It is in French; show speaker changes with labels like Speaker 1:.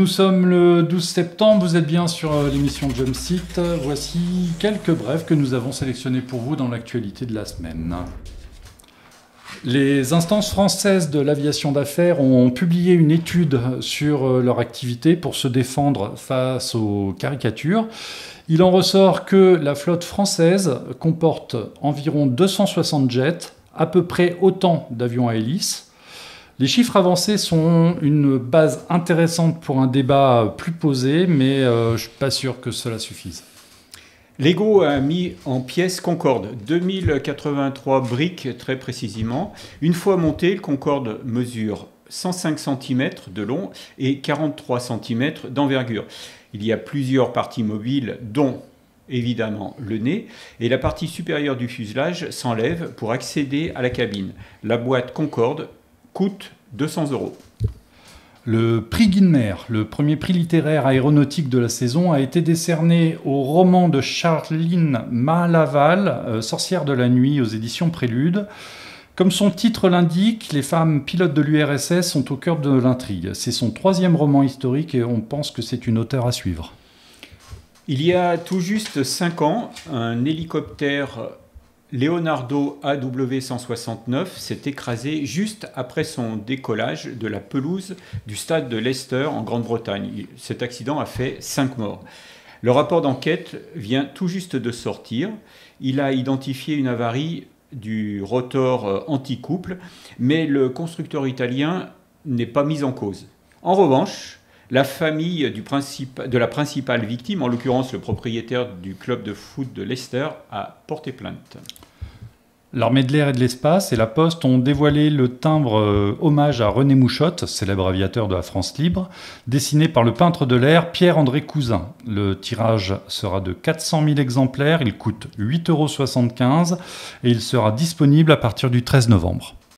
Speaker 1: Nous sommes le 12 septembre, vous êtes bien sur l'émission Jump Seat. Voici quelques brèves que nous avons sélectionnées pour vous dans l'actualité de la semaine. Les instances françaises de l'aviation d'affaires ont publié une étude sur leur activité pour se défendre face aux caricatures. Il en ressort que la flotte française comporte environ 260 jets, à peu près autant d'avions à hélice. Les chiffres avancés sont une base intéressante pour un débat plus posé, mais je ne suis pas sûr que cela suffise.
Speaker 2: Lego a mis en pièces Concorde, 2083 briques très précisément. Une fois monté, le Concorde mesure 105 cm de long et 43 cm d'envergure. Il y a plusieurs parties mobiles, dont évidemment le nez, et la partie supérieure du fuselage s'enlève pour accéder à la cabine. La boîte Concorde coûte 200 €.
Speaker 1: Le prix Guinmer, le premier prix littéraire aéronautique de la saison, a été décerné au roman de Charline Malaval, Sorcière de la nuit, aux éditions Prélude. Comme son titre l'indique, les femmes pilotes de l'URSS sont au cœur de l'intrigue. C'est son 3e roman historique et on pense que c'est une auteure à suivre.
Speaker 2: Il y a tout juste 5 ans, un hélicoptère Leonardo AW169 s'est écrasé juste après son décollage de la pelouse du stade de Leicester en Grande-Bretagne. Cet accident a fait 5 morts. Le rapport d'enquête vient tout juste de sortir. Il a identifié une avarie du rotor anti-couple, mais le constructeur italien n'est pas mis en cause. En revanche, la famille de la principale victime, en l'occurrence le propriétaire du club de foot de Leicester, a porté plainte.
Speaker 1: L'armée de l'air et de l'espace et la Poste ont dévoilé le timbre hommage à René Mouchotte, célèbre aviateur de la France libre, dessiné par le peintre de l'air Pierre-André Cousin. Le tirage sera de 400 000 exemplaires, il coûte 8,75 € et il sera disponible à partir du 13 novembre.